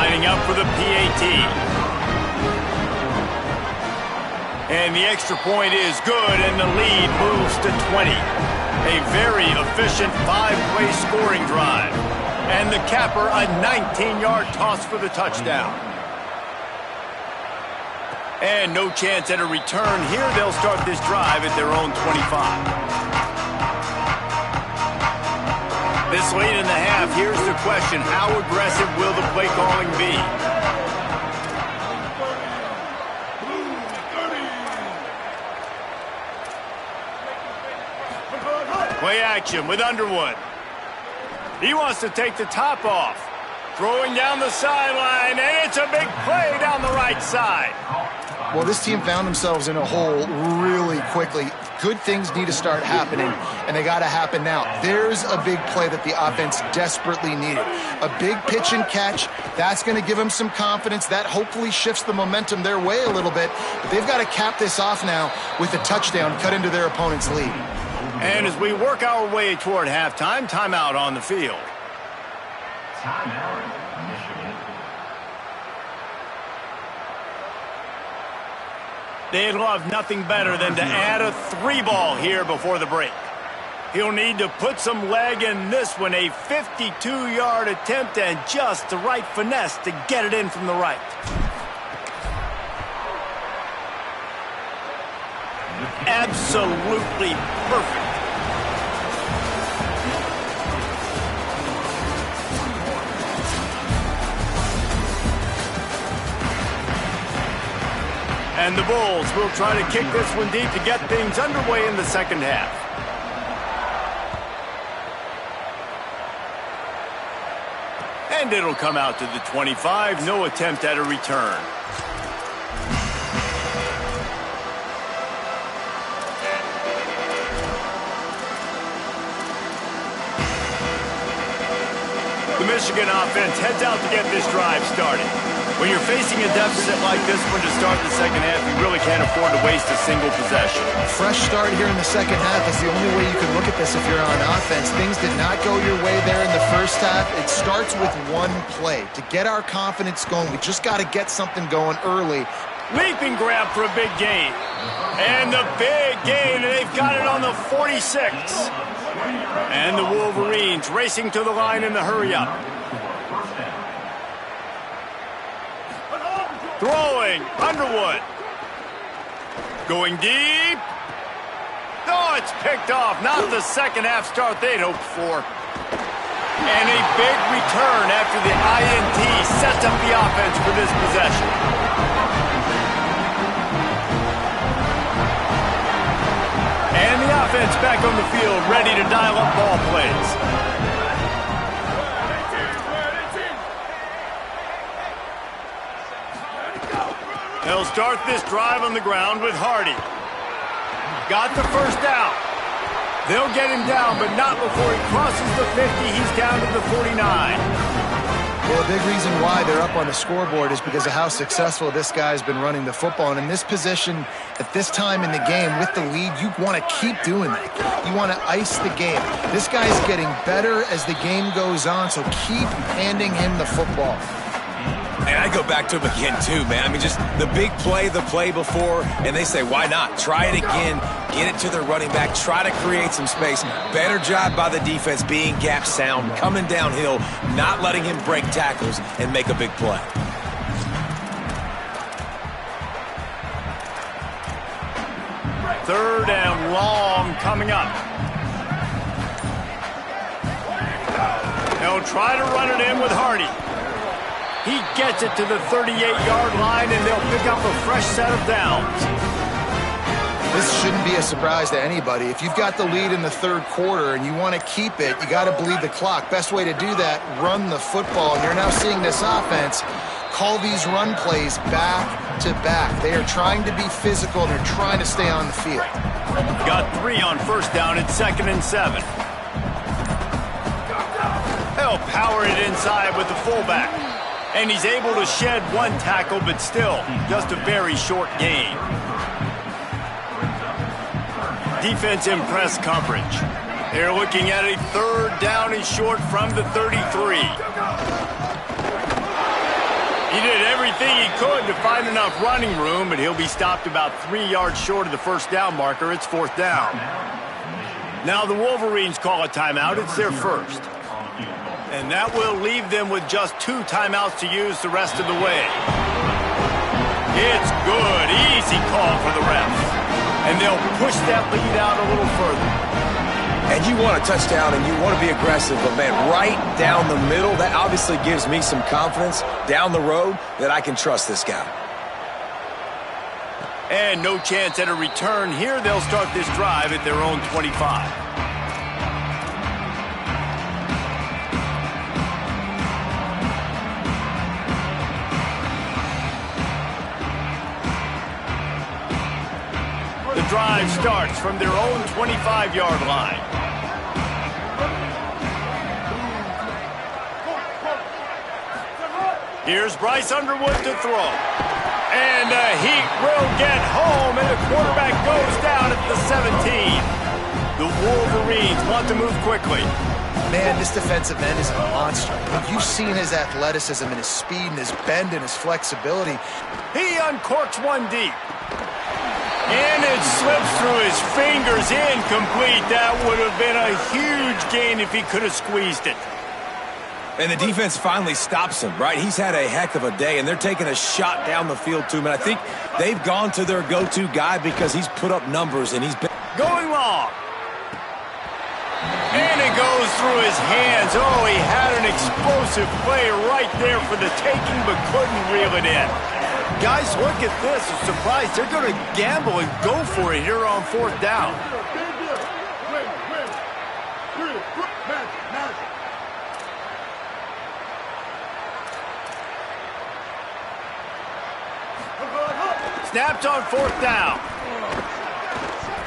Lining up for the PAT. And the extra point is good, and the lead moves to 20. A very efficient 5-play scoring drive. And the capper, a 19-yard toss for the touchdown. And no chance at a return here. They'll start this drive at their own 25. This late in the half, here's the question. How aggressive will the play calling be? Play action with Underwood. He wants to take the top off. Throwing down the sideline, and it's a big play down the right side. Well, this team found themselves in a hole really quickly. Good things need to start happening, and they got to happen now. There's a big play that the offense desperately needed. A big pitch and catch. That's going to give them some confidence. That hopefully shifts the momentum their way a little bit. But they've got to cap this off now with a touchdown cut into their opponent's lead. And as we work our way toward halftime, timeout on the field. Timeout, Michigan. They'd love nothing better than to add a 3-ball here before the break. He'll need to put some leg in this one, a 52-yard attempt and just the right finesse to get it in from the right. Absolutely perfect. And the Bulls will try to kick this one deep to get things underway in the second half. And it'll come out to the 25. No attempt at a return. The Michigan offense heads out to get this drive started. When you're facing a deficit like this one to start the second half, you really can't afford to waste a single possession. Fresh start here in the second half is the only way you can look at this if you're on offense. Things did not go your way there in the first half. It starts with one play. To get our confidence going, we just got to get something going early. Leaping grab for a big gain. And the big gain, and they've got it on the 46. And the Wolverines racing to the line in the hurry-up. Throwing, Underwood. Going deep. Oh, it's picked off. Not the second half start they'd hoped for. And a big return after the INT sets up the offense for this possession. And the offense back on the field, ready to dial up ball plays. They'll start this drive on the ground with Hardy. Got the first down. They'll get him down, but not before he crosses the 50. He's down to the 49. Well, a big reason why they're up on the scoreboard is because of how successful this guy's been running the football. And in this position, at this time in the game, with the lead, you want to keep doing that. You want to ice the game. This guy's getting better as the game goes on, so keep handing him the football. And I go back to him again, too, man. I mean, just the big play, the play before, and they say, why not? Try it again, get it to their running back, try to create some space. Better job by the defense being gap sound, coming downhill, not letting him break tackles and make a big play. Third and long coming up. They'll try to run it in with Hardy. He gets it to the 38-yard line, and they'll pick up a fresh set of downs. This shouldn't be a surprise to anybody. If you've got the lead in the third quarter and you want to keep it, you got to bleed the clock. Best way to do that, run the football. And you're now seeing this offense call these run plays back to back. They are trying to be physical, and they're trying to stay on the field. Got 3 on first down at 2nd and 7. They'll power it inside with the fullback. And he's able to shed 1 tackle, but still just a very short gain. Defense in press coverage. They're looking at a 3rd down and short from the 33. He did everything he could to find enough running room, but he'll be stopped about 3 yards short of the first down marker. It's 4th down. Now the Wolverines call a timeout. It's their first. And that will leave them with just 2 timeouts to use the rest of the way. It's good. Easy call for the refs. And they'll push that lead out a little further. And you want a touchdown and you want to be aggressive, but man, right down the middle, that obviously gives me some confidence down the road that I can trust this guy. And no chance at a return here. They'll start this drive at their own 25. The drive starts from their own 25-yard line. Here's Bryce Underwood to throw. And the Heat will get home, and the quarterback goes down at the 17. The Wolverines want to move quickly. Man, this defensive end is a monster. You've seen his athleticism and his speed and his bend and his flexibility. He uncorks one deep. And it slips through his fingers, incomplete. That would have been a huge gain if he could have squeezed it. And the defense finally stops him, right? He's had a heck of a day, and they're taking a shot down the field to him. And I think they've gone to their go-to guy because he's put up numbers, and he's been going long. And it goes through his hands. Oh, he had an explosive play right there for the taking, but couldn't reel it in. Guys, look at this. I'm surprised they're going to gamble and go for it here on 4th down. Snapped on 4th down.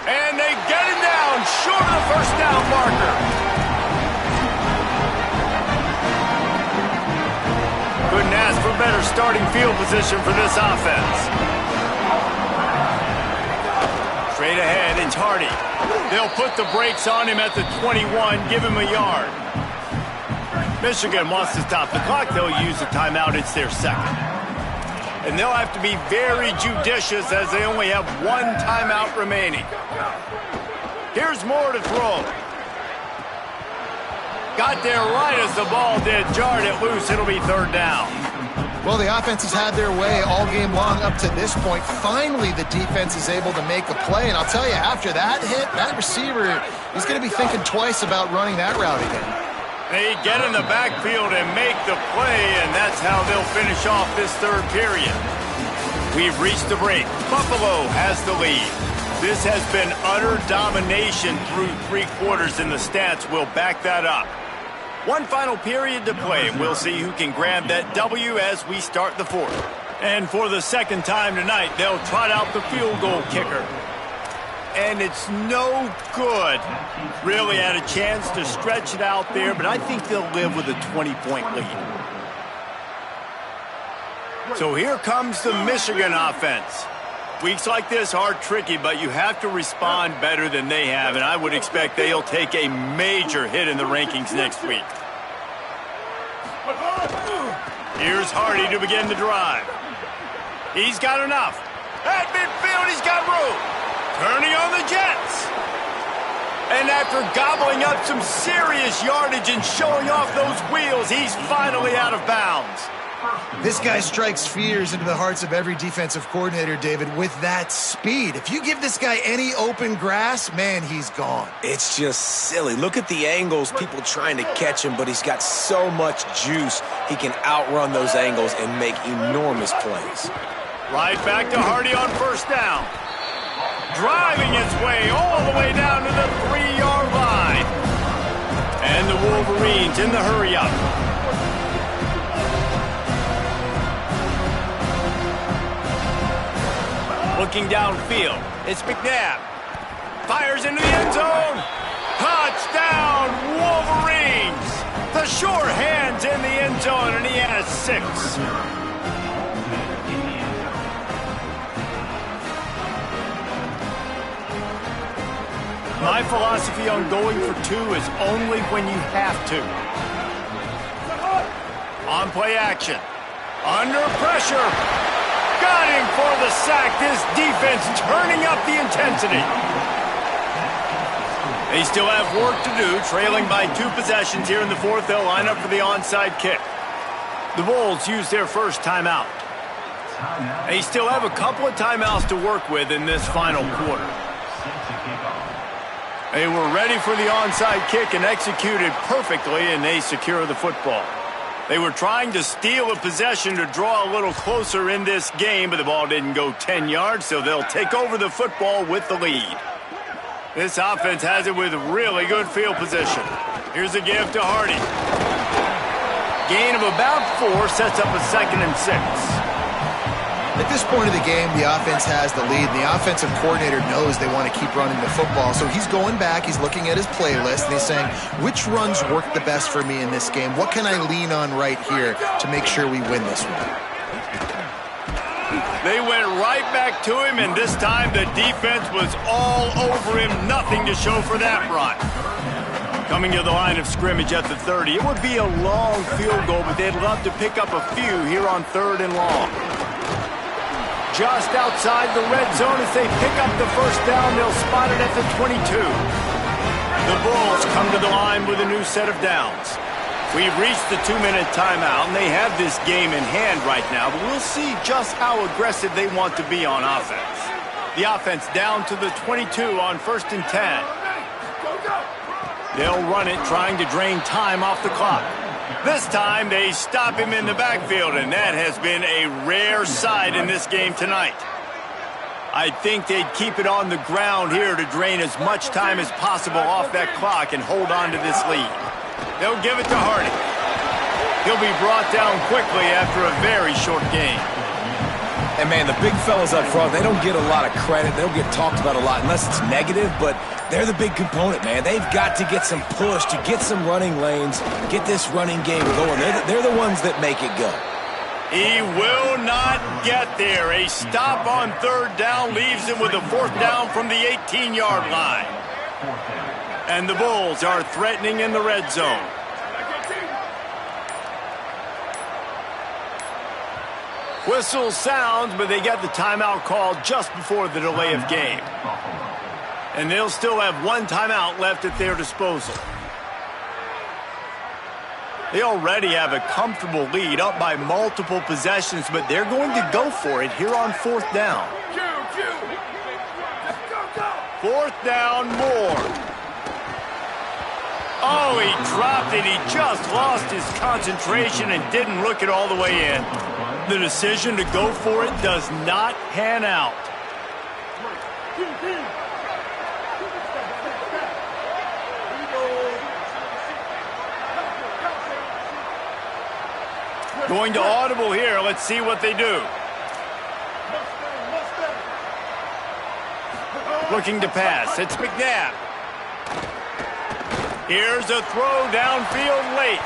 And they get him down short of the first down marker. Couldn't ask for better starting field position for this offense. Straight ahead, it's Hardy. They'll put the brakes on him at the 21, give him a yard. Michigan wants to stop the clock. They'll use the timeout. It's their second. And they'll have to be very judicious as they only have 1 timeout remaining. Here's Moore to throw. Got there right as the ball did. Jarred it loose. It'll be 3rd down. Well, the offense has had their way all game long up to this point. Finally, the defense is able to make a play. And I'll tell you, after that hit, that receiver, he's going to be thinking twice about running that route again. They get in the backfield and make the play, and that's how they'll finish off this 3rd period. We've reached the break. Buffalo has the lead. This has been utter domination through 3 quarters, and the stats will back that up. 1 final period to play, and we'll see who can grab that W as we start the 4th. And for the 2nd time tonight, they'll trot out the field goal kicker. And it's no good. Really had a chance to stretch it out there, but I think they'll live with a 20-point lead. So here comes the Michigan offense. Weeks like this are tricky, but you have to respond better than they have, and I would expect they'll take a major hit in the rankings next week. Here's Hardy to begin the drive. He's got enough. At midfield, he's got room. Turning on the Jets. And after gobbling up some serious yardage and showing off those wheels, he's finally out of bounds. This guy strikes fears into the hearts of every defensive coordinator, David, with that speed. If you give this guy any open grass, man, he's gone. It's just silly. Look at the angles, people trying to catch him, but he's got so much juice. He can outrun those angles and make enormous plays. Right back to Hardy on 1st down. Driving its way all the way down to the 3-yard line. And the Wolverines in the hurry-up. Looking downfield, it's McNabb. Fires into the end zone. Touchdown, Wolverines. The sure hands in the end zone, and he has 6. My philosophy on going for 2 is only when you have to. On play action. Under pressure. Got him for the sack. This defense turning up the intensity. They still have work to do, trailing by 2 possessions here in the fourth. They'll line up for the onside kick. The Bulls use their first timeout. They still have a couple of timeouts to work with in this final quarter. They were ready for the onside kick and executed perfectly, and they secure the football. They were trying to steal a possession to draw a little closer in this game, but the ball didn't go 10 yards, so they'll take over the football with the lead. This offense has it with really good field position. Here's a give to Hardy. Gain of about 4 sets up a 2nd and 6. At this point of the game, the offense has the lead. The offensive coordinator knows they want to keep running the football. So he's going back, he's looking at his playlist, and he's saying, which runs work the best for me in this game? What can I lean on right here to make sure we win this one? They went right back to him, and this time the defense was all over him. Nothing to show for that run. Coming to the line of scrimmage at the 30. It would be a long field goal, but they'd love to pick up a few here on 3rd and long. Just outside the red zone as they pick up the first down. They'll spot it at the 22. The Bulls come to the line with a new set of downs. We've reached the 2-minute timeout, and they have this game in hand right now, but we'll see just how aggressive they want to be on offense. The offense down to the 22 on 1st and 10. They'll run it, trying to drain time off the clock. This time, they stop him in the backfield, and that has been a rare sight in this game tonight. I think they'd keep it on the ground here to drain as much time as possible off that clock and hold on to this lead. They'll give it to Hardy. He'll be brought down quickly after a very short game. And, man, the big fellas up front, they don't get a lot of credit. They don't get talked about a lot unless it's negative, but they're the big component, man. They've got to get some push, to get some running lanes, get this running game going. They're the ones that make it go. He will not get there. A stop on 3rd down leaves him with a 4th down from the 18-yard line. And the Bulls are threatening in the red zone. Whistle sounds, but they get the timeout called just before the delay of game. And they'll still have 1 timeout left at their disposal. They already have a comfortable lead, up by multiple possessions, but they're going to go for it here on 4th down. 4th down, more. Oh, he dropped it. He just lost his concentration and didn't look it all the way in. The decision to go for it does not pan out. Going to audible here. Let's see what they do. Looking to pass. It's McNabb. Here's a throw downfield late.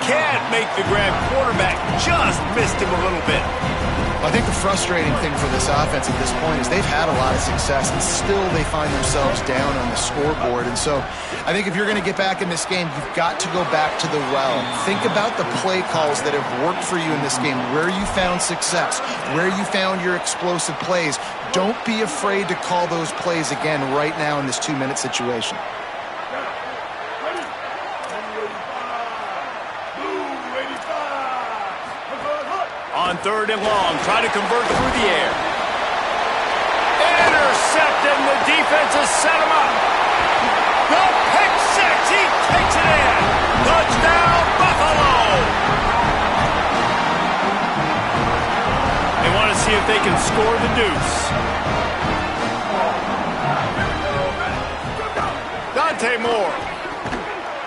Can't make the grab. Quarterback just missed him a little bit. I think the frustrating thing for this offense at this point is they've had a lot of success, and still they find themselves down on the scoreboard. And so I think if you're going to get back in this game, you've got to go back to the well. Think about the play calls that have worked for you in this game, where you found success, where you found your explosive plays. Don't be afraid to call those plays again right now in this 2-minute situation. On 3rd and long, try to convert through the air. Intercepted, and the defense has set him up. The pick six, he takes it in. Touchdown, Buffalo. They want to see if they can score the deuce. Dante Moore.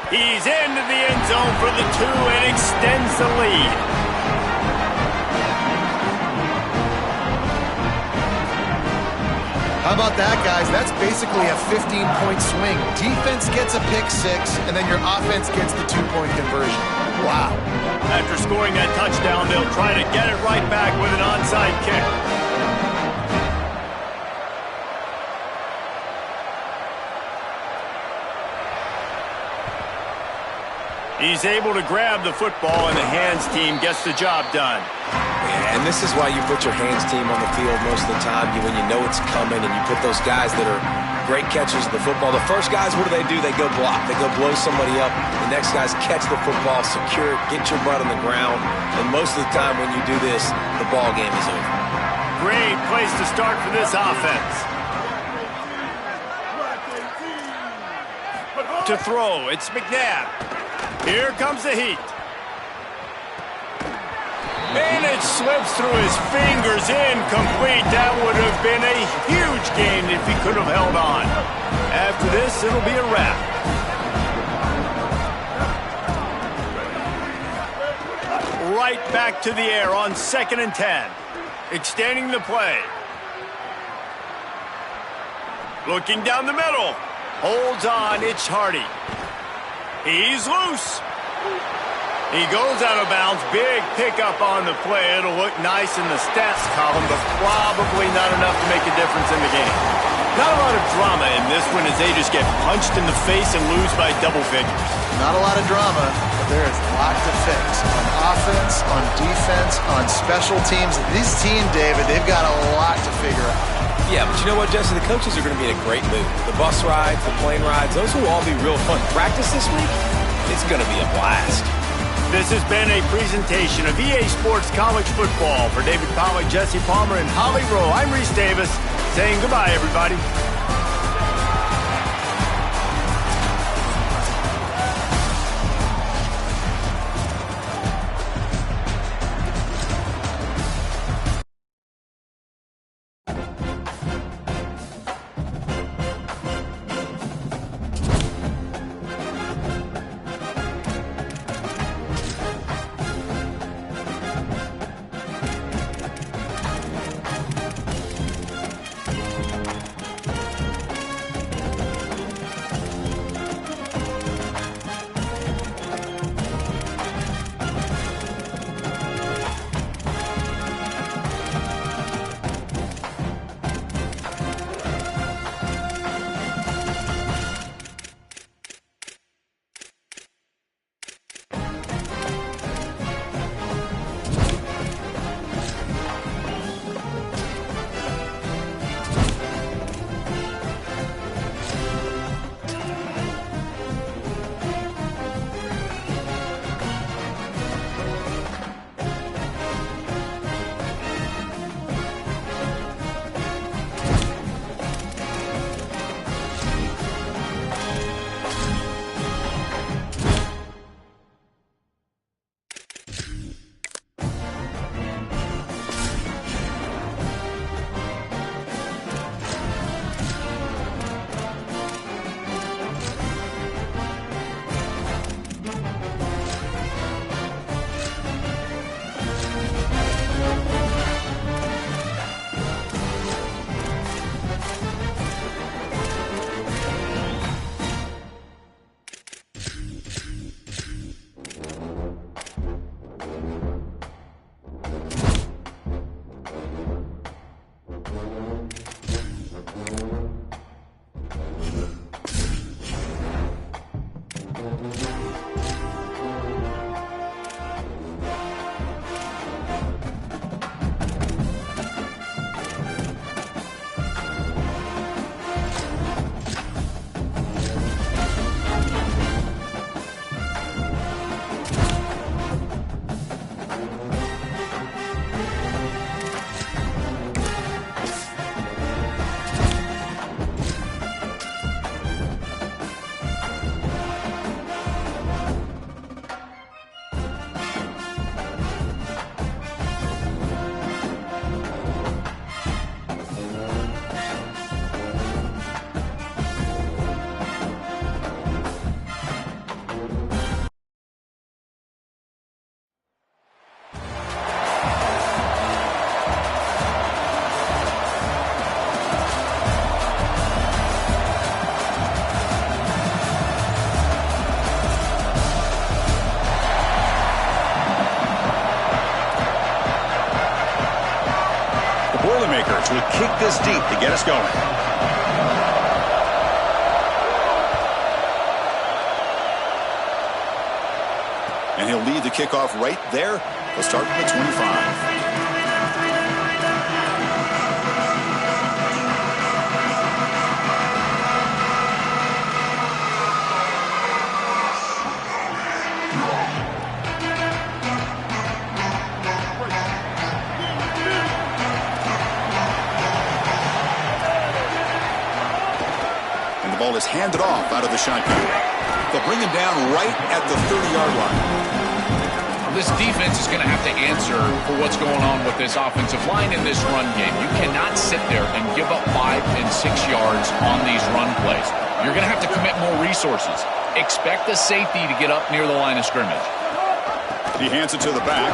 He's into the end zone for the 2 and extends the lead. How about that, guys? That's basically a 15-point swing. Defense gets a pick 6, and then your offense gets the 2-point conversion. Wow. After scoring that touchdown, they'll try to get it right back with an onside kick. He's able to grab the football, and the hands team gets the job done. Yeah, and this is why you put your hands team on the field most of the time when you know it's coming, and you put those guys that are great catchers of the football. The first guys, what do? They go block. They go blow somebody up. The next guys catch the football, secure it, get your butt on the ground. And most of the time when you do this, the ball game is over. Great place to start for this offense. To throw, it's McNabb. Here comes the heat. And it slips through his fingers, incomplete. That would have been a huge gain if he could have held on. After this, it'll be a wrap. Right back to the air on 2nd and 10. Extending the play. Looking down the middle. Holds on, it's Hardy. He's loose. He goes out of bounds. Big pickup on the play. It'll look nice in the stats column, but probably not enough to make a difference in the game. Not a lot of drama in this one as they just get punched in the face and lose by double figures. Not a lot of drama, but there is a lot to fix. On offense, on defense, on special teams. This team, David, they've got a lot to figure out. Yeah, but you know what, Jesse? The coaches are going to be in a great mood. The bus rides, the plane rides, those will all be real fun. Practice this week, it's going to be a blast. This has been a presentation of EA Sports College Football. For David Pollack, Jesse Palmer, and Holly Rowe, I'm Reese Davis, saying goodbye, everybody. Boilermakers will kick this deep to get us going. And he'll lead the kickoff right there. They'll start from the 25. The ball is handed off out of the shotgun. They'll bring him down right at the 30-yard line. This defense is going to have to answer for what's going on with this offensive line in this run game. You cannot sit there and give up 5 and 6 yards on these run plays. You're going to have to commit more resources. Expect the safety to get up near the line of scrimmage. He hands it to the back.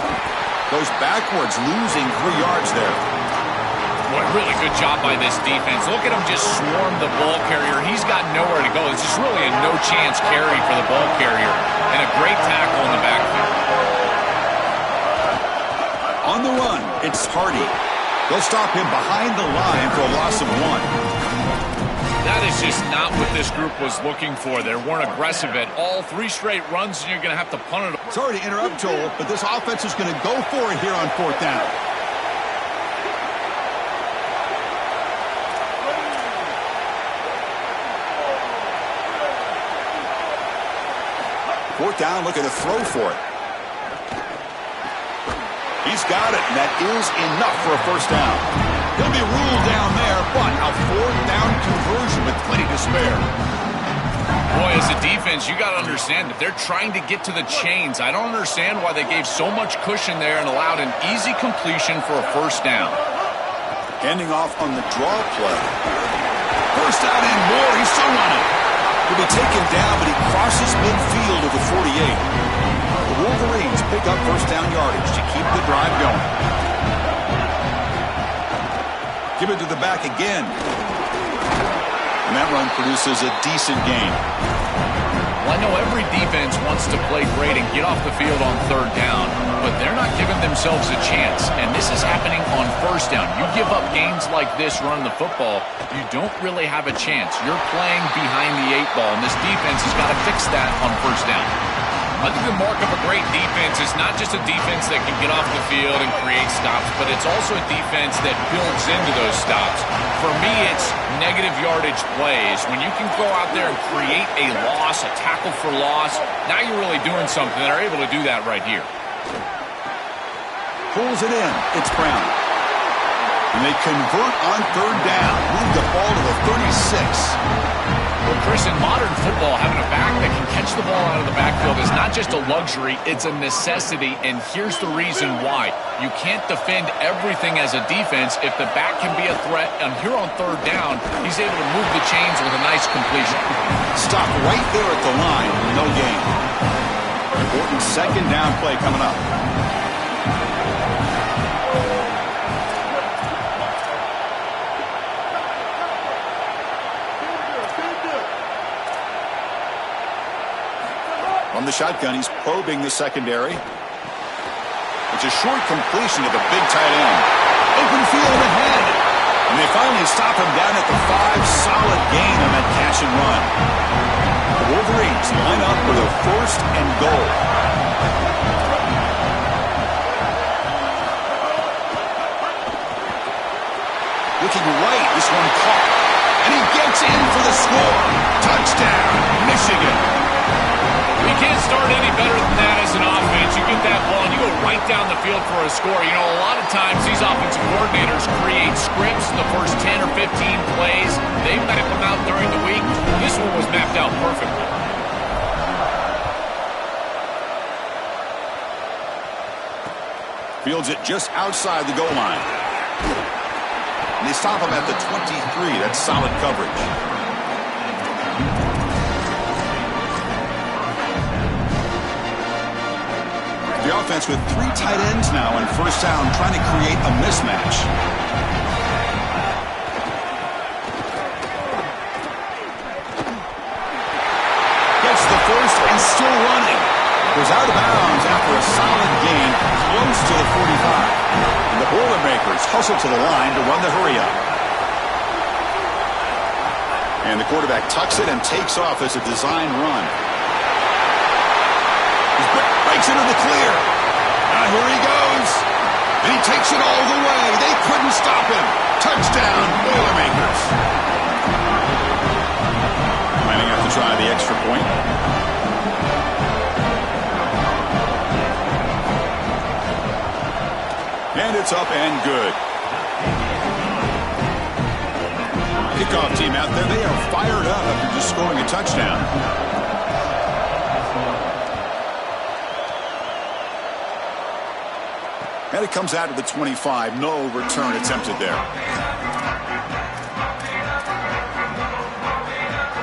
Goes backwards, losing 3 yards there. Boy, really good job by this defense. Look at him just swarm the ball carrier. He's got nowhere to go. This is really a no-chance carry for the ball carrier. And a great tackle in the backfield. On the run, it's Hardy. They'll stop him behind the line for a loss of 1. That is just not what this group was looking for. They weren't aggressive at all. 3 straight runs, and you're going to have to punt it. Sorry to interrupt, Joel, but this offense is going to go for it here on 4th down. Fourth down, looking to throw for it. He's got it, and that is enough for a first down. He'll be ruled down there, but a 4th down conversion with plenty to spare. Boy, as a defense, you got to understand that they're trying to get to the chains. I don't understand why they gave so much cushion there and allowed an easy completion for a first down. Handing off on the draw play. First down and more. He's still running. He'll be taken down, but he crosses midfield of the 48. The Wolverines pick up first down yardage to keep the drive going. Give it to the back again. And that run produces a decent gain. Well, I know every defense wants to play great and get off the field on 3rd down, but they're not giving themselves a chance, and this is happening on first down. You give up gains like this running the football, you don't really have a chance. You're playing behind the 8 ball, and this defense has got to fix that on first down. I think the mark of a great defense is not just a defense that can get off the field and create stops, but it's also a defense that builds into those stops. For me, it's negative yardage plays. When you can go out there and create a loss, a tackle for loss, now you're really doing something. They're able to do that right here. Pulls it in. It's Brown. And they convert on 3rd down. Move the ball to the 36. Well, Chris, in modern football, having a back that can catch the ball out of the backfield is not just a luxury, it's a necessity, and here's the reason why. You can't defend everything as a defense if the back can be a threat, and here on 3rd down, he's able to move the chains with a nice completion. Stop right there at the line, no gain. Important 2nd down play coming up. On the shotgun, he's probing the secondary. It's a short completion to the big tight end. Open field ahead. And they finally stop him down at the 5. Solid gain on that catch and run. The Wolverines line up for their 1st and goal. Looking right, this one caught. And he gets in for the score. Touchdown, Michigan. We can't start any better than that as an offense. You get that ball and you go right down the field for a score. You know, a lot of times these offensive coordinators create scripts the first 10 or 15 plays. They map them out during the week. This one was mapped out perfectly. Fields it just outside the goal line. And they stop him at the 23. That's solid coverage. The offense with 3 tight ends now on first down, trying to create a mismatch. Gets the first and still running. Goes out of bounds after a solid gain close to the 45. And the Boilermakers hustle to the line to run the hurry-up. And the quarterback tucks it and takes off as a design run. Breaks gets into the clear. Now here he goes. And he takes it all the way. They couldn't stop him. Touchdown, Boilermakers. Lining up to try the extra point. And it's up and good. Kickoff team out there, they are fired up after just scoring a touchdown. And it comes out to the 25. No return attempted there.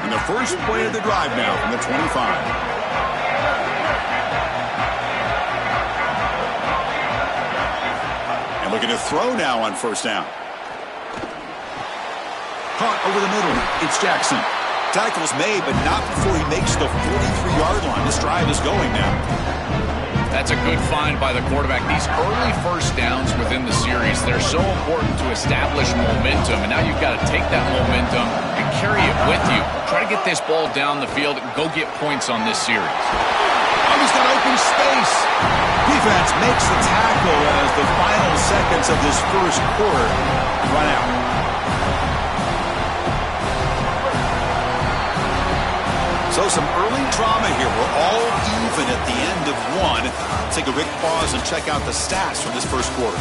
And the first play of the drive now from the 25. Looking to throw now on first down. Caught over the middle. It's Jackson. Tackle's made, but not before he makes the 43-yard line. This drive is going now. That's a good find by the quarterback. These early first downs within the series, they're so important to establish momentum. And now you've got to take that momentum and carry it with you. Try to get this ball down the field and go get points on this series. Oh, he's got open space. Defense makes the tackle as the final seconds of this first quarter run out. So some early drama here. We're all even at the end of one. Let's take a quick pause and check out the stats from this first quarter.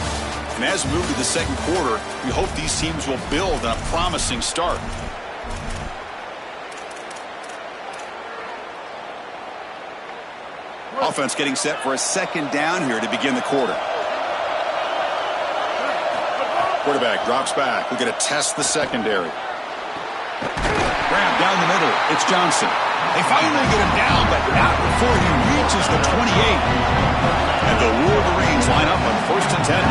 And as we move to the second quarter, we hope these teams will build on a promising start. Offense getting set for a second down here to begin the quarter. Quarterback drops back. We're going to test the secondary. Grab down the middle. It's Johnson. They finally get him down, but not before he reaches the 28. And the Wolverines line up on 1st and 10.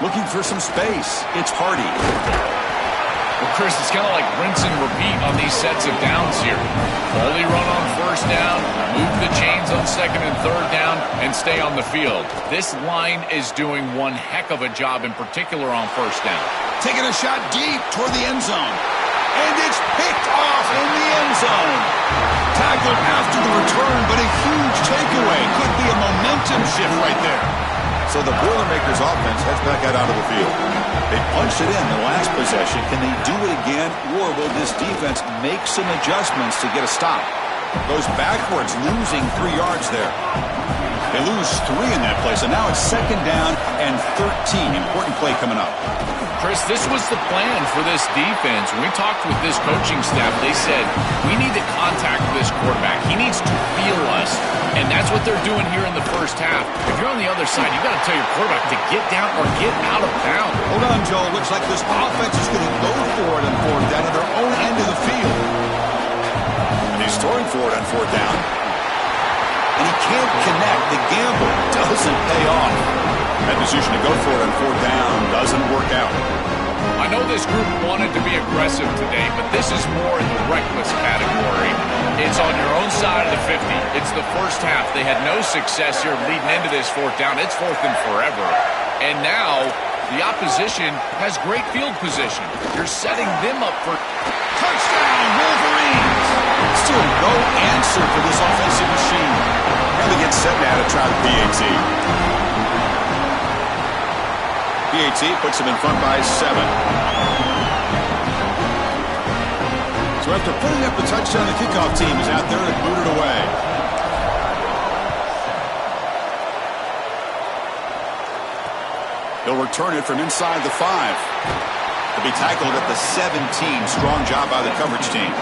Looking for some space. It's Hardy. Well, Chris, it's kind of like rinse and repeat on these sets of downs here. Only run on first down, move the chains on second and third down, and stay on the field. This line is doing one heck of a job, in particular on first down. Taking a shot deep toward the end zone. And it's picked off in the end zone. Tackled after the return, but a huge takeaway. Could be a momentum shift right there. So the Boilermakers offense heads back out of the field. They punched it in the last possession. Can they do it again, or will this defense make some adjustments to get a stop? Goes backwards, losing 3 yards there. They lose 3 in that play, so now it's second down and 13. Important play coming up. Chris, this was the plan for this defense. When we talked with this coaching staff, they said, we need to contact this quarterback. He needs to feel us, and that's what they're doing here in the first half. If you're on the other side, you've got to tell your quarterback to get down or get out of bounds. Hold on, Joe. Looks like this offense is going to go for it on fourth down at their own end of the field. And he's throwing for it on fourth down. And he can't connect. The gamble doesn't pay off. That decision to go for it on fourth down doesn't work out. I know this group wanted to be aggressive today, but this is more in the reckless category. It's on your own side of the 50. It's the first half. They had no success here leading into this fourth down. It's fourth and forever. And now the opposition has great field position. You're setting them up for touchdown, Wolverines! Still no answer for this offensive machine. Now they get set now to try the PAT. PAT puts them in front by 7. So after putting up the touchdown, the kickoff team is out there to boot it away. They'll return it from inside the 5. They'll be tackled at the 17. Strong job by the coverage team.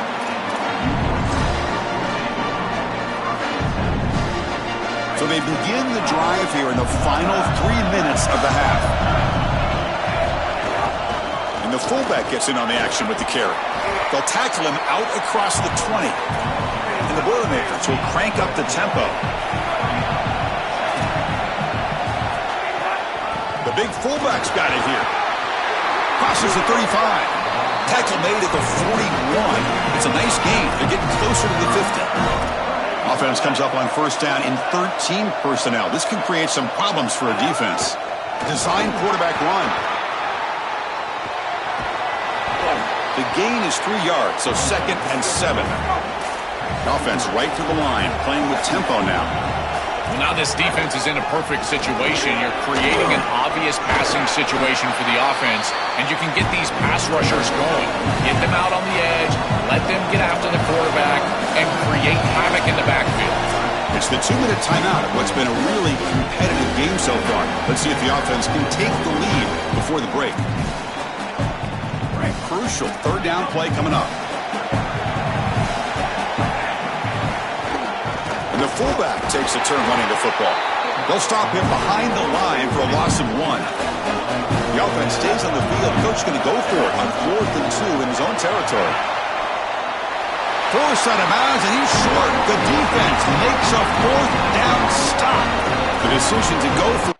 So they begin the drive here in the final 3 minutes of the half. And the fullback gets in on the action with the carry. They'll tackle him out across the 20. And the Boilermakers will crank up the tempo. The big fullback's got it here. Crosses the 35. Tackle made at the 41. It's a nice gain. They're getting closer to the 50. Offense comes up on first down in 13 personnel. This can create some problems for a defense. Design quarterback run. The gain is 3 yards, so second and 7. Offense right to the line, playing with tempo now. Well, now this defense is in a perfect situation. You're creating an obvious passing situation for the offense, and you can get these pass rushers going. Get them out on the edge, let them get after the quarterback, and create havoc in the backfield. It's the 2-minute timeout of what's been a really competitive game so far. Let's see if the offense can take the lead before the break. Right, crucial third down play coming up. And the fullback takes a turn running the football. They'll stop him behind the line for a loss of 1. The offense stays on the field. Coach going to go for it on 4th and 2 in his own territory. Forced out of bounds, and he's short. The defense makes a 4th down stop. The decision to go for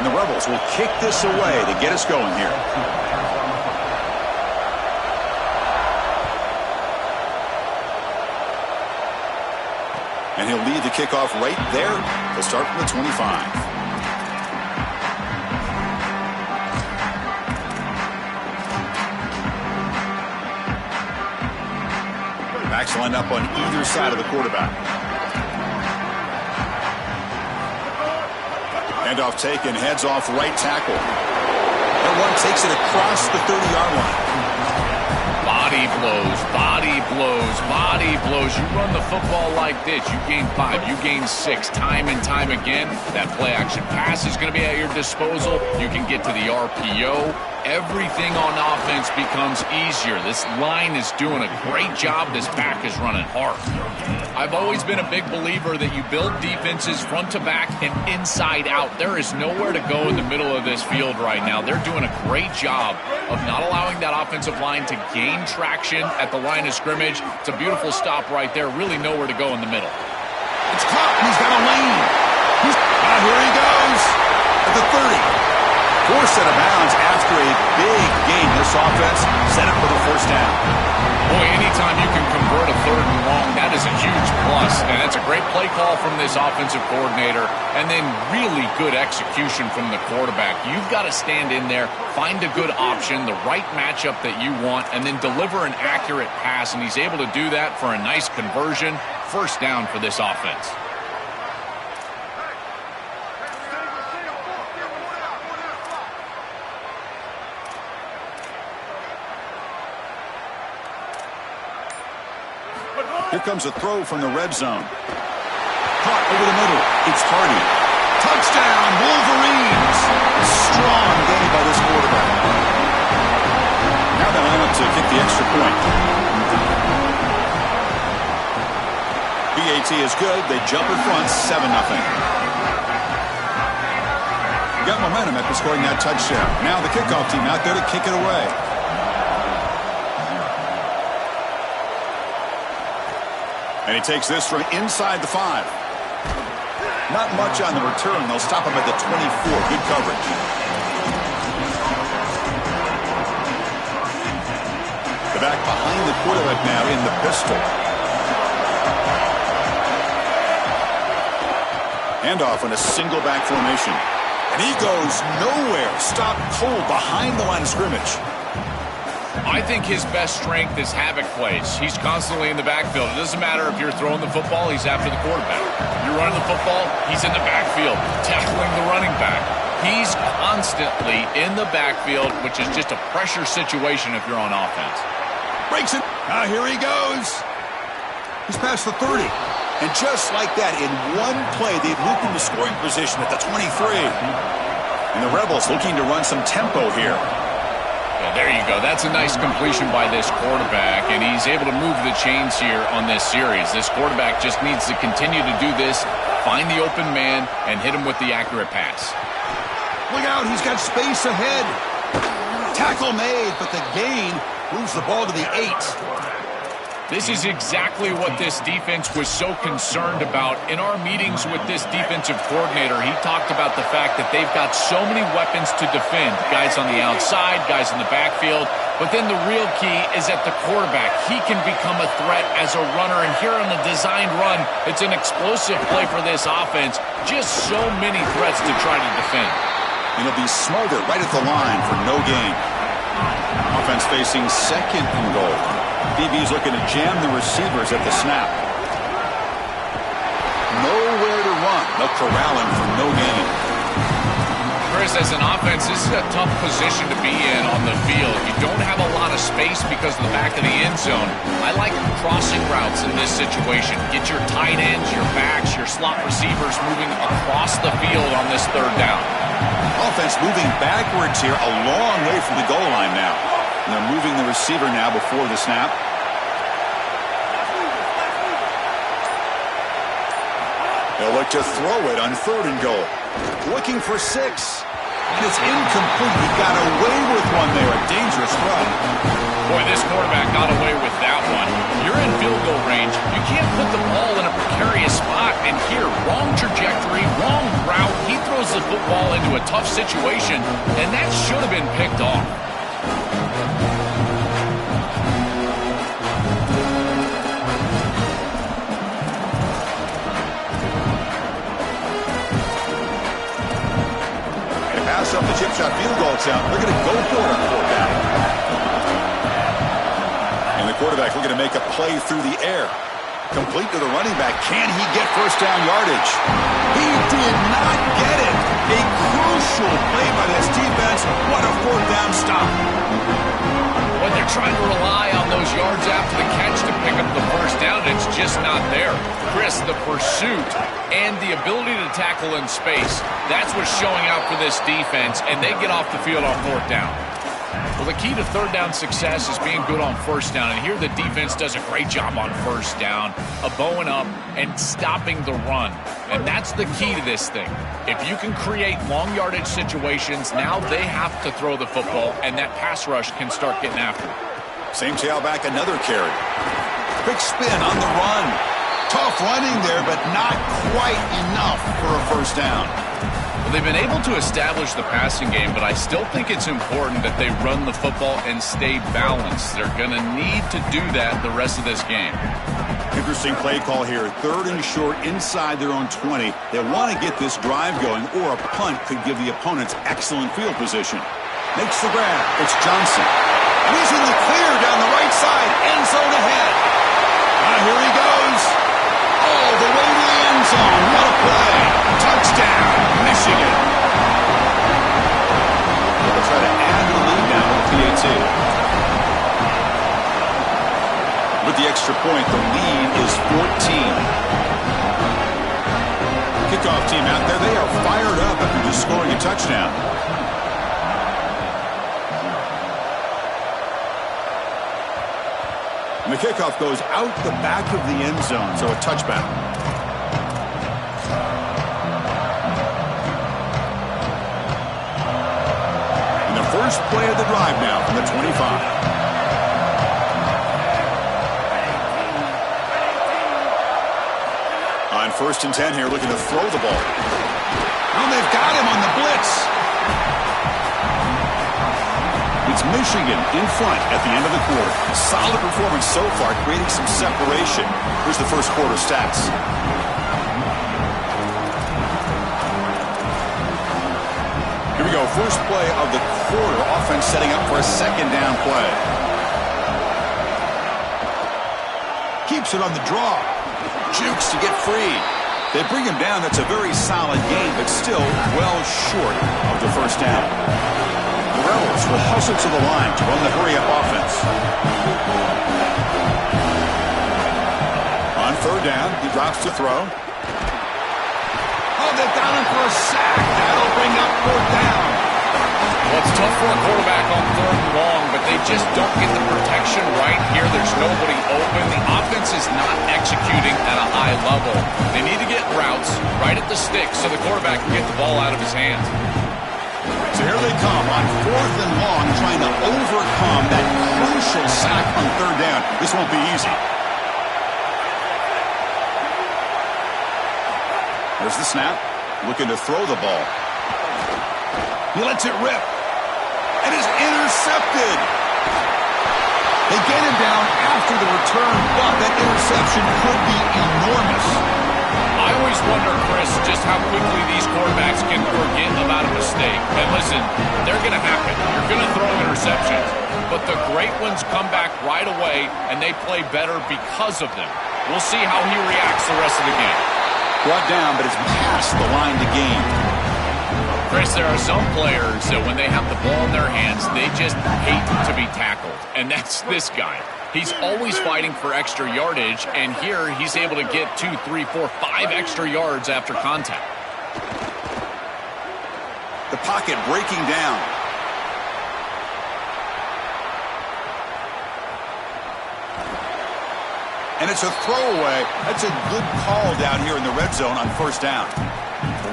the Rebels will kick this away to get us going here. And he'll lead the kickoff right there. They'll start from the 25. Backs line up on either side of the quarterback. Handoff taken, heads off right tackle. That one takes it across the 30-yard line. Body blows, body blows, body blows. You run the football like this, you gain 5, you gain 6, time and time again. That play-action pass is going to be at your disposal. You can get to the RPO. Everything on offense becomes easier. This line is doing a great job. This back is running hard. I've always been a big believer that you build defenses front to back and inside out. There is nowhere to go in the middle of this field right now. They're doing a great job of not allowing that offensive line to gain traction at the line of scrimmage. It's a beautiful stop right there. Really nowhere to go in the middle. It's caught, and he's got a lane. Here he goes at the 30. Forced out of bounds after a big gain. This offense set up for the first down. Boy, anytime you can convert a 3rd and long, that is a huge plus. And that's a great play call from this offensive coordinator. And then really good execution from the quarterback. You've got to stand in there, find a good option, the right matchup that you want, and then deliver an accurate pass. And he's able to do that for a nice conversion. First down for this offense. Here comes a throw from the red zone. Caught over the middle. It's Hardy. Touchdown, Wolverines! Strong game by this quarterback. Now they line up to kick the extra point. BAT is good. They jump in front, 7-0. Got momentum after scoring that touchdown. Now the kickoff team out there to kick it away. And he takes this from inside the 5. Not much on the return. They'll stop him at the 24. Good coverage. The back behind the quarterback now in the pistol. Handoff in a single back formation. And he goes nowhere. Stopped cold behind the line of scrimmage. I think his best strength is havoc plays. He's constantly in the backfield. It doesn't matter if you're throwing the football, he's after the quarterback. You're running the football, he's in the backfield, tackling the running back. He's constantly in the backfield, which is just a pressure situation if you're on offense. Breaks it. Here he goes. He's past the 30. And just like that, in one play, they've moved into scoring position at the 23. And the Rebels looking to run some tempo here. Yeah, there you go. That's a nice completion by this quarterback, and he's able to move the chains here on this series. This quarterback just needs to continue to do this, find the open man, and hit him with the accurate pass. Look out, he's got space ahead. Tackle made, but the gain moves the ball to the 8. This is exactly what this defense was so concerned about. In our meetings with this defensive coordinator, he talked about the fact that they've got so many weapons to defend. Guys on the outside, guys in the backfield. But then the real key is at the quarterback. He can become a threat as a runner. And here on the designed run, it's an explosive play for this offense. Just so many threats to try to defend. And he'll be smothered right at the line for no gain. Offense facing second and goal. DB's looking to jam the receivers at the snap. Nowhere to run. They'll corral him for no gain. Chris, as an offense, this is a tough position to be in on the field. You don't have a lot of space because of the back of the end zone. I like crossing routes in this situation. Get your tight ends, your backs, your slot receivers moving across the field on this third down. Offense moving backwards here, a long way from the goal line now. And they're moving the receiver now before the snap. They'll look to throw it on third and goal. Looking for 6. And it's incomplete. He got away with one there. A dangerous throw. Boy, this quarterback got away with that one. You're in field goal range. You can't put the ball in a precarious spot. And here, wrong trajectory, wrong route. He throws the football into a tough situation. And that should have been picked off. Pass up the chip shot field goal attempt. They're going to go for it on fourth down. And the quarterback looking to make a play through the air. Complete to the running back. Can he get first down yardage? He did not get it. A crucial play by this defense. What a fourth down stop. When they're trying to rely on those yards after the catch to pick up the first down, it's just not there. Chris, the pursuit and the ability to tackle in space, that's what's showing out for this defense, and they get off the field on fourth down. Well, the key to third down success is being good on first down, and here the defense does a great job on first down, bowing up and stopping the run, and that's the key to this thing. If you can create long yardage situations, now they have to throw the football, and that pass rush can start getting after it. Same tailback, another carry. Quick spin on the run. Tough running there, but not quite enough for a first down. Well, they've been able to establish the passing game, but I still think it's important that they run the football and stay balanced. They're going to need to do that the rest of this game. Interesting play call here. Third and short inside their own 20. They want to get this drive going, or a punt could give the opponents excellent field position. Makes the grab. It's Johnson. And he's in the clear down the right side. End zone ahead. Here he goes. All the way to the end zone. What a play. Touchdown, Michigan. They'll try to add the lead now with the PAT. With the extra point, the lead is out there. They are fired up after just scoring a touchdown. And the kickoff goes out the back of the end zone, so a touchback. And the first play of the drive now from the 25. On 1st and 10 here, looking to throw the ball. Oh, they've got him on the blitz. It's Michigan in front at the end of the quarter. Solid performance so far, creating some separation. Here's the first quarter stats. Here we go, first play of the quarter. Offense setting up for a second down play. Keeps it on the draw. Jukes to get free. They bring him down. That's a very solid game, but still well short of the first down. The Rebels will hustle to the line to run the hurry-up offense. On 3rd down, he drops to throw. Oh, they've got him for a sack. That'll bring up 4th down. Well, it's tough for a quarterback on 3rd and long, but they just don't get the protection right here. There's nobody open. The offense is not executing at a high level. They need to get routes right at the stick so the quarterback can get the ball out of his hands. So here they come on 4th and long, trying to overcome that crucial sack on 3rd down. This won't be easy. There's the snap. Looking to throw the ball. He lets it rip. And is intercepted. They get him down after the return, but that interception could be enormous. I always wonder, Chris, just how quickly these quarterbacks can forget about a mistake. And listen, they're going to happen. You're going to throw interceptions. But the great ones come back right away, and they play better because of them. We'll see how he reacts the rest of the game. Brought down, but it's past the line to gain. Chris, there are some players that when they have the ball in their hands, they just hate to be tackled. And that's this guy. He's always fighting for extra yardage, and here he's able to get 2, 3, 4, 5 extra yards after contact. The pocket breaking down. And it's a throwaway. That's a good call down here in the red zone on 1st down.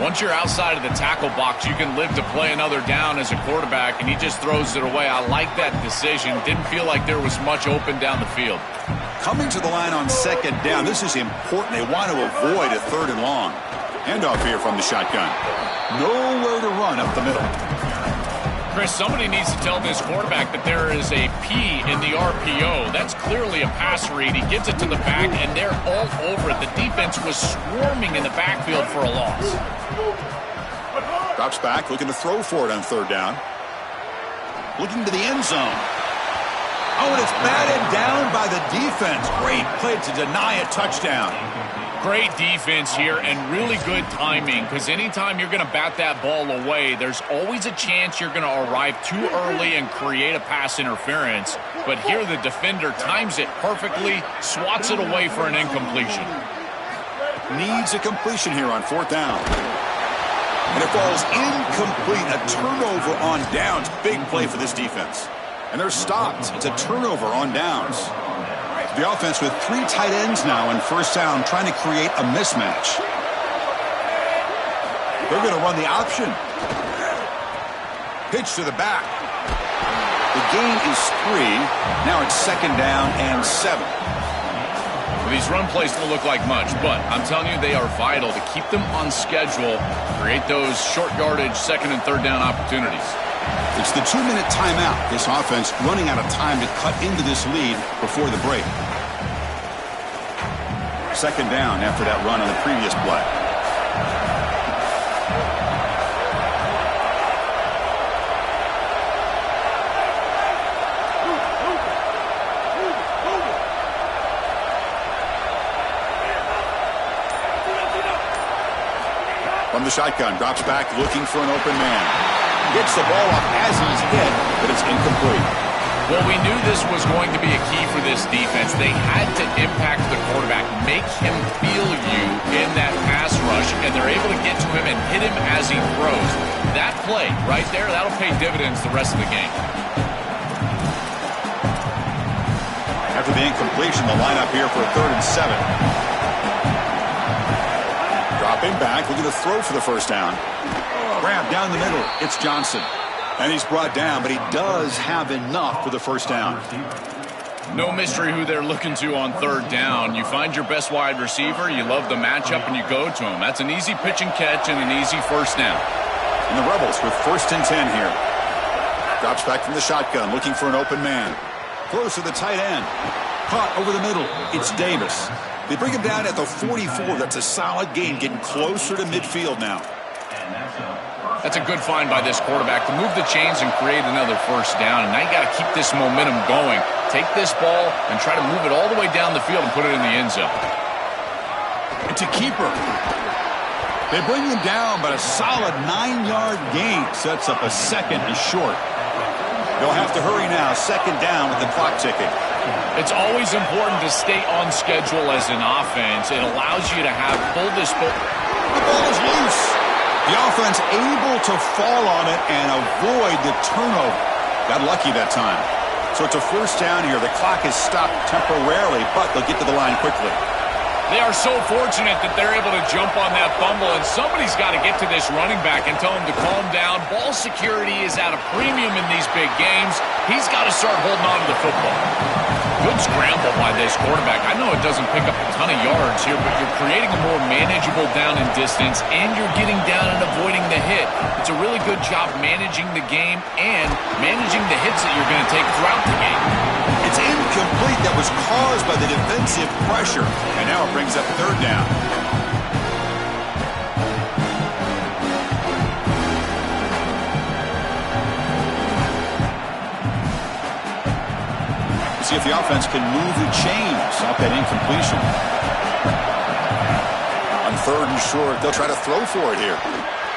Once you're outside of the tackle box, you can live to play another down as a quarterback, and he just throws it away. I like that decision. Didn't feel like there was much open down the field. Coming to the line on 2nd down, this is important. They want to avoid a 3rd and long. Handoff here from the shotgun. Nowhere to run up the middle. Chris, somebody needs to tell this quarterback that there is a P in the RPO. That's clearly a pass read. He gives it to the back, and they're all over it. The defense was swarming in the backfield for a loss. Drops back, looking to throw for it on 3rd down. Looking to the end zone. Oh, and it's batted down by the defense. Great play to deny a touchdown. Great defense here and really good timing, because anytime you're going to bat that ball away, there's always a chance you're going to arrive too early and create a pass interference. But here the defender times it perfectly, swats it away for an incompletion. Needs a completion here on 4th down. And it falls incomplete. A turnover on downs. Big play for this defense. And they're stopped. It's a turnover on downs. The offense with 3 tight ends now on 1st down, trying to create a mismatch. They're going to run the option. Pitch to the back. The gain is 3. Now it's 2nd down and 7. Well, these run plays don't look like much, but I'm telling you, they are vital to keep them on schedule, create those short yardage 2nd and 3rd down opportunities. It's the 2-minute timeout. This offense running out of time to cut into this lead before the break. 2nd down after that run on the previous play. From the shotgun, drops back, looking for an open man. Gets the ball off as he's hit, but it's incomplete. Well, we knew this was going to be a key for this defense. They had to impact the quarterback, make him feel you in that pass rush, and they're able to get to him and hit him as he throws. That play right there, that'll pay dividends the rest of the game. After the incompletion, the lineup here for a 3rd and 7. Dropping back, looking to throw for the first down. Grab down the middle. It's Johnson. And he's brought down, but he does have enough for the first down. No mystery who they're looking to on 3rd down. You find your best wide receiver, you love the matchup, and you go to him. That's an easy pitch and catch and an easy first down. And the Rebels with 1st and 10 here. Drops back from the shotgun, looking for an open man. Throws to the tight end. Caught over the middle. It's Davis. They bring him down at the 44. That's a solid gain, getting closer to midfield now. That's a good find by this quarterback to move the chains and create another first down. And now you got to keep this momentum going. Take this ball and try to move it all the way down the field and put it in the end zone. It's a keeper. They bring him down, but a solid 9-yard gain sets up a 2nd and short. They'll have to hurry now. 2nd down with the clock ticking. It's always important to stay on schedule as an offense. It allows you to have full disposal. The ball is loose. The offense able to fall on it and avoid the turnover. Got lucky that time. So it's a first down here. The clock is stopped temporarily, but they'll get to the line quickly. They are so fortunate that they're able to jump on that fumble, and somebody's got to get to this running back and tell him to calm down. Ball security is at a premium in these big games. He's got to start holding on to the football. Good scramble by this quarterback. I know it doesn't pick up a ton of yards here, but you're creating a more manageable down and distance, and you're getting down and avoiding the hit. It's a really good job managing the game and managing the hits that you're going to take throughout the game. It's incomplete. That was caused by the defensive pressure, and now it brings up 3rd down. See if the offense can move the chains off that incompletion. On 3rd and short, they'll try to throw for it here.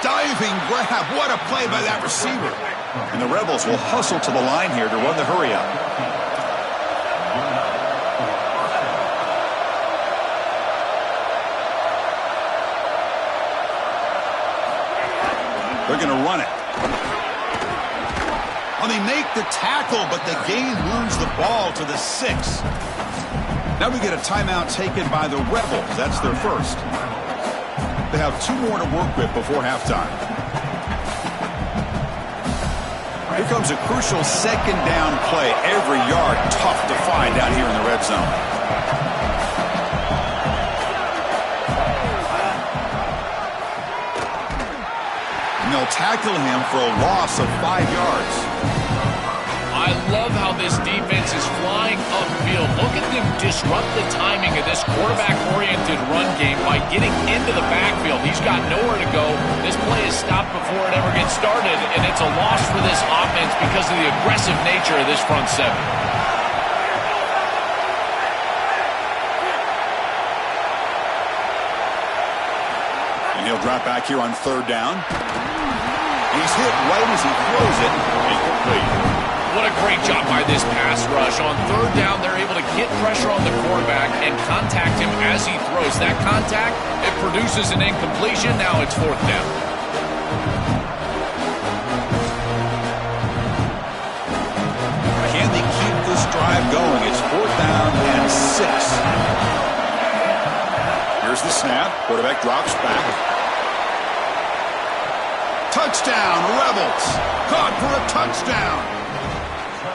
Diving grab. What a play by that receiver. And the Rebels will hustle to the line here to run the hurry up. They're going to run it. Well, they make the tackle, but the gain moves the ball to the 6. Now we get a timeout taken by the Rebels. That's their first. They have 2 more to work with before halftime. Here comes a crucial 2nd down play. Every yard tough to find down here in the red zone. And they'll tackle him for a loss of 5 yards. I love how this defense is flying upfield. Look at them disrupt the timing of this quarterback-oriented run game by getting into the backfield. He's got nowhere to go. This play is stopped before it ever gets started, and it's a loss for this offense because of the aggressive nature of this front 7. And he'll drop back here on 3rd down. He's hit right as he throws it. Incomplete. What a great job by this pass rush. On 3rd down, they're able to get pressure on the quarterback and contact him as he throws. That contact, it produces an incompletion. Now it's 4th down. Can they keep this drive going? It's 4th down and 6. Here's the snap. Quarterback drops back. Touchdown, Rebels. Caught for a touchdown.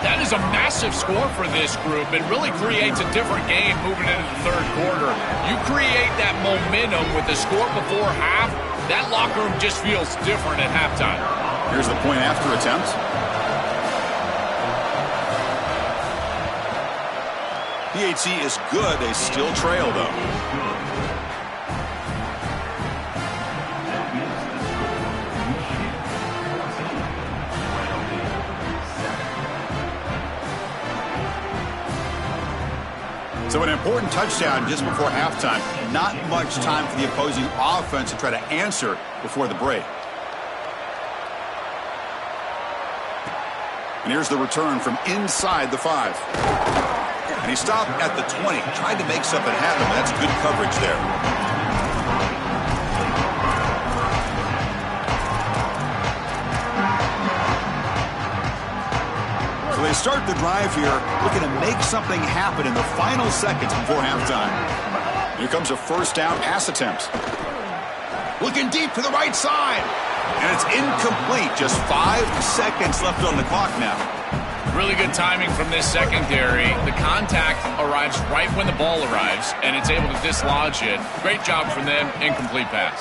That is a massive score for this group. It really creates a different game moving into the 3rd quarter. You create that momentum with the score before half, that locker room just feels different at halftime. Here's the point after attempt. PHC is good. They still trail, though. So an important touchdown just before halftime. Not much time for the opposing offense to try to answer before the break. And here's the return from inside the 5. And he stopped at the 20. Tried to make something happen, but that's good coverage there. they start the drive here, looking to make something happen in the final seconds before halftime. Here comes a first down pass attempt. Looking deep to the right side. And it's incomplete. Just 5 seconds left on the clock now. Really good timing from this secondary. The contact arrives right when the ball arrives, and it's able to dislodge it. Great job from them. Incomplete pass.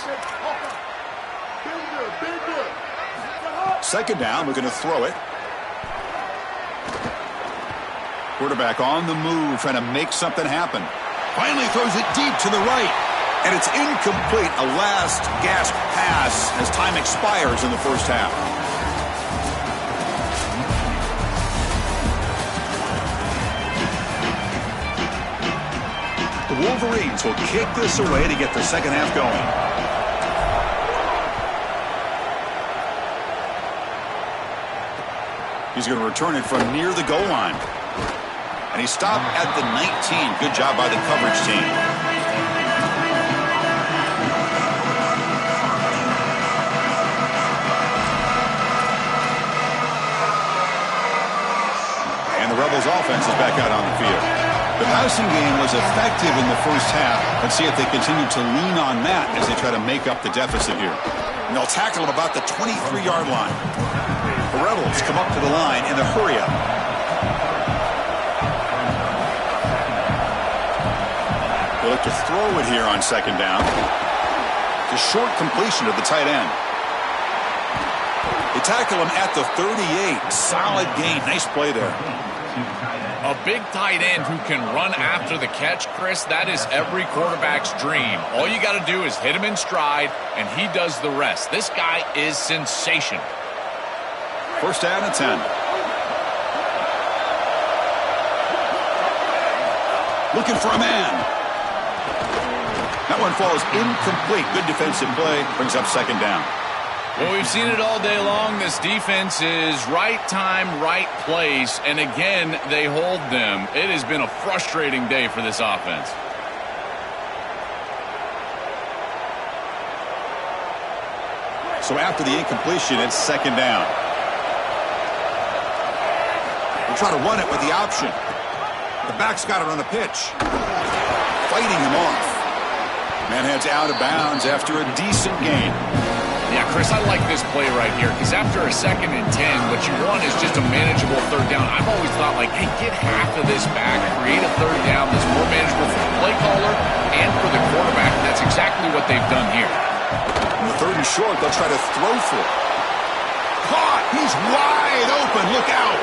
Second down, we're going to throw it. Quarterback on the move, trying to make something happen. Finally throws it deep to the right. And it's incomplete. A last gasp pass as time expires in the first half. The Wolverines will kick this away to get the second half going. He's going to return it from near the goal line. And he stopped at the 19. Good job by the coverage team. And the Rebels offense is back out on the field. The passing game was effective in the first half. Let's see if they continue to lean on that as they try to make up the deficit here. And they'll tackle him about the 23-yard line. The Rebels come up to the line in the hurry-up. They look to throw it here on second down. The short completion of the tight end. They tackle him at the 38. Solid gain. Nice play there. A big tight end who can run after the catch, Chris, that is every quarterback's dream. All you got to do is hit him in stride, and he does the rest. This guy is sensational. First down and 10. Looking for a man. That one falls incomplete. Good defensive play. Brings up second down. Well, we've seen it all day long. This defense is right time, right place, and again, they hold them. It has been a frustrating day for this offense. So after the incompletion, it's second down. We'll try to run it with the option. The back's got it on the pitch. Fighting him off. Man heads out of bounds after a decent gain. Yeah, Chris, I like this play right here because after a 2nd and 10, what you want is just a manageable third down. I've always thought, like, hey, get half of this back, create a third down that's more manageable for the play caller and for the quarterback. And that's exactly what they've done here. In the 3rd and short, they'll try to throw for it. Caught! He's wide open. Look out!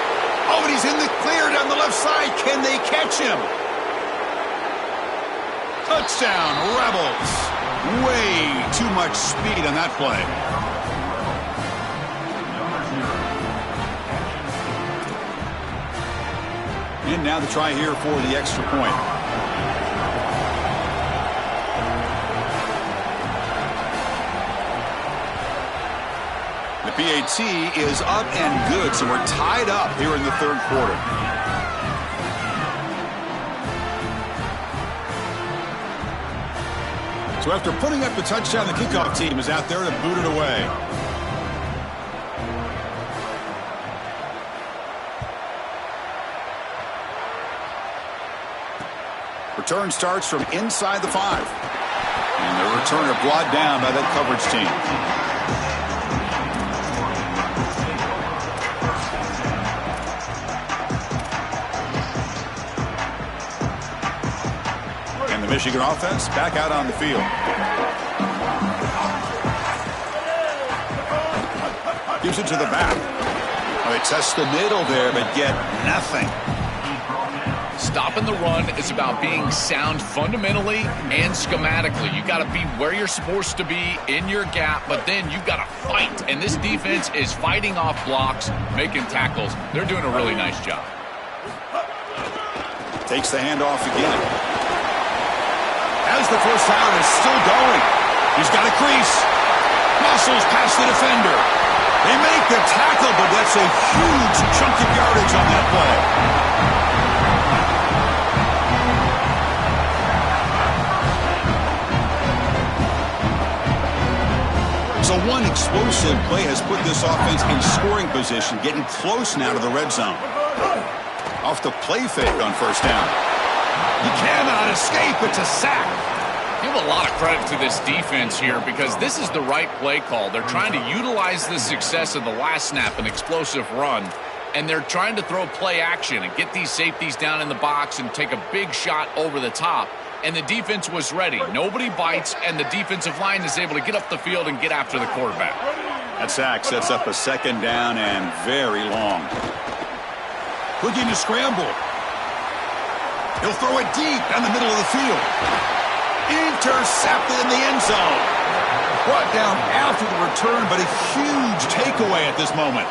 Oh, but he's in the clear down the left side. Can they catch him? Touchdown, Rebels. Way too much speed on that play. And now the try here for the extra point. The PAT is up and good, so we're tied up here in the 3rd quarter. So after putting up the touchdown, the kickoff team is out there to boot it away. Return starts from inside the 5. And the returner brought down by that coverage team. Michigan offense back out on the field. Gives it to the back. Oh, they test the middle there, but get nothing. Stopping the run is about being sound fundamentally and schematically. You got to be where you're supposed to be in your gap, but then you got to fight. And this defense is fighting off blocks, making tackles. They're doing a really nice job. Takes the handoff again. As the first down is still going. He's got a crease. Muscles past the defender. They make the tackle, but that's a huge chunk of yardage on that play. So one explosive play has put this offense in scoring position, getting close now to the red zone. Off the play fake on first down. He cannot escape. It's a sack. Give a lot of credit to this defense here because this is the right play call. They're trying to utilize the success of the last snap, an explosive run, and they're trying to throw play action and get these safeties down in the box and take a big shot over the top. And the defense was ready. Nobody bites, and the defensive line is able to get up the field and get after the quarterback. That sack sets up a second down and very long. Looking to scramble. He'll throw it deep down the middle of the field. Intercepted in the end zone. Brought down after the return, but a huge takeaway at this moment.